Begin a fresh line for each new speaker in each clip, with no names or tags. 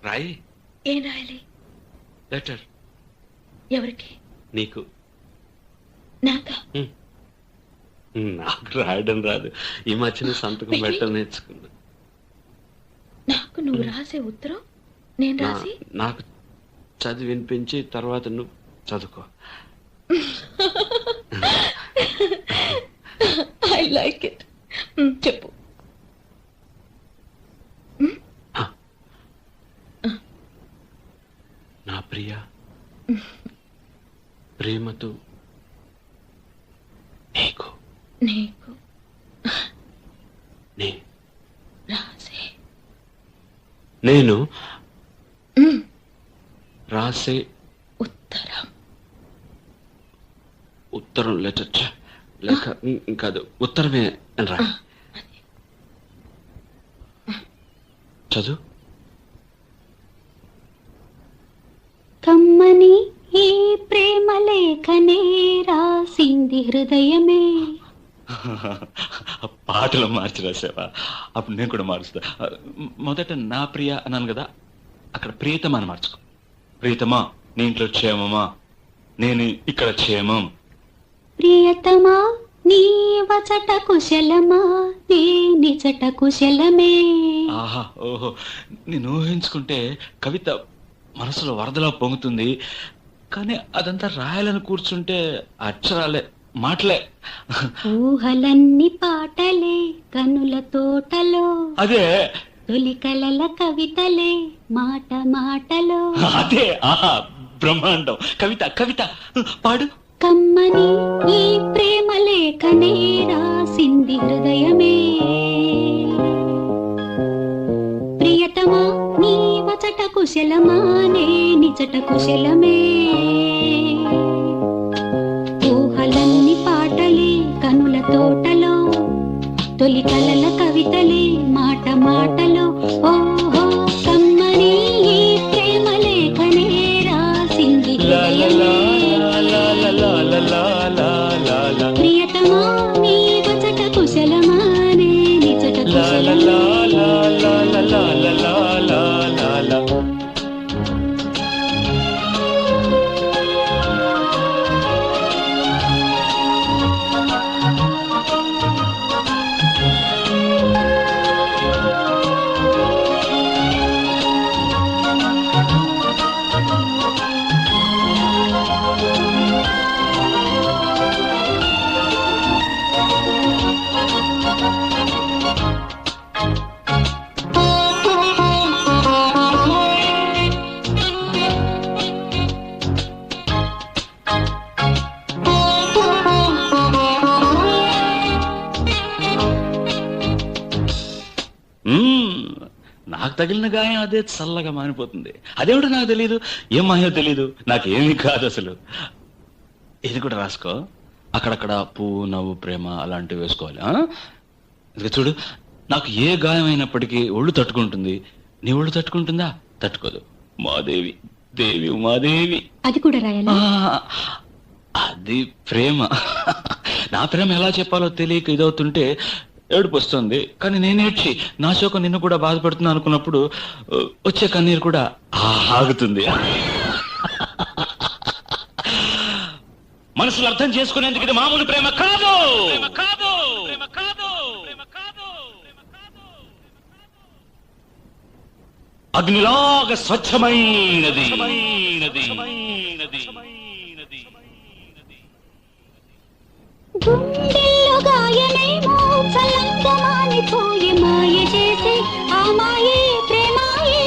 రాయి.
ఏం రాయాలి?
లెటర్.
ఎవరికి?
నీకు.
నాకా?
నాకు రాయడం రాదు. ఈ మధ్యన సంతకం పెట్టడం నేర్చుకున్నా.
నాకు నువ్వు రాసే ఉత్తరం నేను రాసి
నాకు చదివి వినిపించి తర్వాత నువ్వు చదువుకో.
I like it. చెప్పు.
నా ప్రియ, ప్రేమతో నీకు
నీకు రాసే
నేను రాసే
ఉత్తరం.
ఉత్తరం లెటర్ లేక కాదు, ఉత్తరమే అని రా. చదువు.
కమ్మని ఈ ప్రేమ లేఖనే రాసింది హృదయమే.
పాటలు మార్చి రాసావా? అప్పుడు నేను కూడా మారుస్తా. మొదట నా ప్రియ అన్నాను కదా, అక్కడ ప్రియతమా అని మార్చుకో. ప్రియతమా, నీ ఇంట్లో క్షేమమా? నేను ఇక్కడ క్షేమం.
ప్రియతమా, నీ వచట కుశలమా? నీ నిజట కుశలమే.
ఆహా, ఓహో, నేను ఊహించుకుంటే కవిత మనసులో వరదలా పొంగుతుంది. కానీ అదంతా రాయాలని కూర్చుంటే అక్షరాలే, మాటలే.
ఊహలన్నీ పాటలే కనుల తోటలో,
అదే
తొలి కలల కవితలే మాట మాటలో.
అదే, ఆహా, బ్రహ్మాండం. కవిత కవిత పాడు.
కమ్మని ఈ ప్రేమ లేఖనే రాసింది హృదయమే. ప్రియతమా, నీ వచట కుశలమా? నే నిజట కుశలమే. ఊహలన్నీ పాటలే కనుల తోటలో, తొలి కలల కవితలే మాట మాటలో. ఓహో, కమ్మని ఈ ప్రేమ లేఖనే రాసింది హృదయమే. ప్రియతమా, నీ వచట కుశలమా? నే నిజట కుశలమే.
నాకు తగిలిన గాయం అదే చల్లగా మానిపోతుంది. అదేమిటో నాకు తెలియదు, ఏం మాయో తెలియదు, నాకేమీ కాదు అసలు. ఇది కూడా రాసుకో. అక్కడక్కడ పువ్వు, నవ్వు, ప్రేమ అలాంటివి వేసుకోవాలి. ఇది చూడు, నాకు ఏ గాయం అయినప్పటికీ ఒళ్ళు తట్టుకుంటుంది. నీ ఒళ్ళు తట్టుకుంటుందా? తట్టుకోదు. మాదేవి, దేవి ఉమాదేవి.
అది కూడా రాయాలి.
అది ప్రేమ. నా ప్రేమ ఎలా చెప్పాలో తెలియక ఇదవుతుంటే ఏడుపు వస్తుంది. కానీ నేనేడ్చి నా శోకం నిన్ను కూడా బాధపడుతున్నా అనుకున్నప్పుడు వచ్చే కన్నీరు కూడా ఆగుతుంది. మనసులు అర్థం చేసుకునేందుకు ఇది మామూలు ప్రేమ కాదు. అగ్నిలాగా స్వచ్ఛమైనది.
గుండెల్లో గాయమేమో చల్లంగా మానిపోయి మాయ చేసే ఆ మాయే ప్రేమాయే.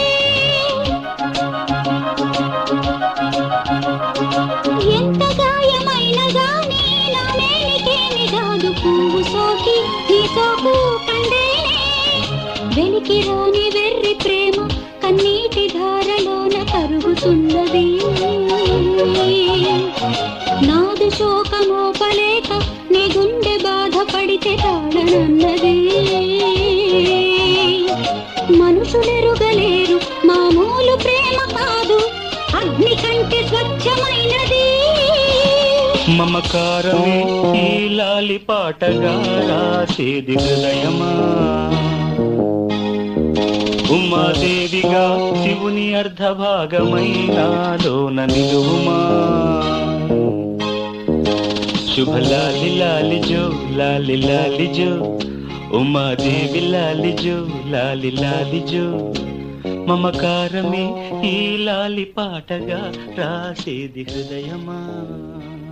ఎంత గాయమైన గానీ నా నేనికేమి కాదు. పువ్వు సోకి నీ సోకు కండేనే. వెలికి రాని వెర్రి ప్రేమ కన్నీటి ధారలోన కరుగుతున్నది. నాదు శోకమోపలేక నీ గుండె బాధపడితే తాళనన్నది. మనుషులెరుగలేరు మామూలు ప్రేమ కాదు, అగ్ని కంటే స్వచ్ఛమైనది.
మమకారమే ఈ లాలి పాటగా రాసేది హృదయమా. ఉమాదేవిగా శివుని అర్ధభాగమైనాలోన నిలువుమా శుభ లాలి లాలి జో లాలి లాలి జో ఉమాదేవి లాలి జో లాలి లాలి జో మమకారమే ఈ లాలి పాటగా రాసేది హృదయమా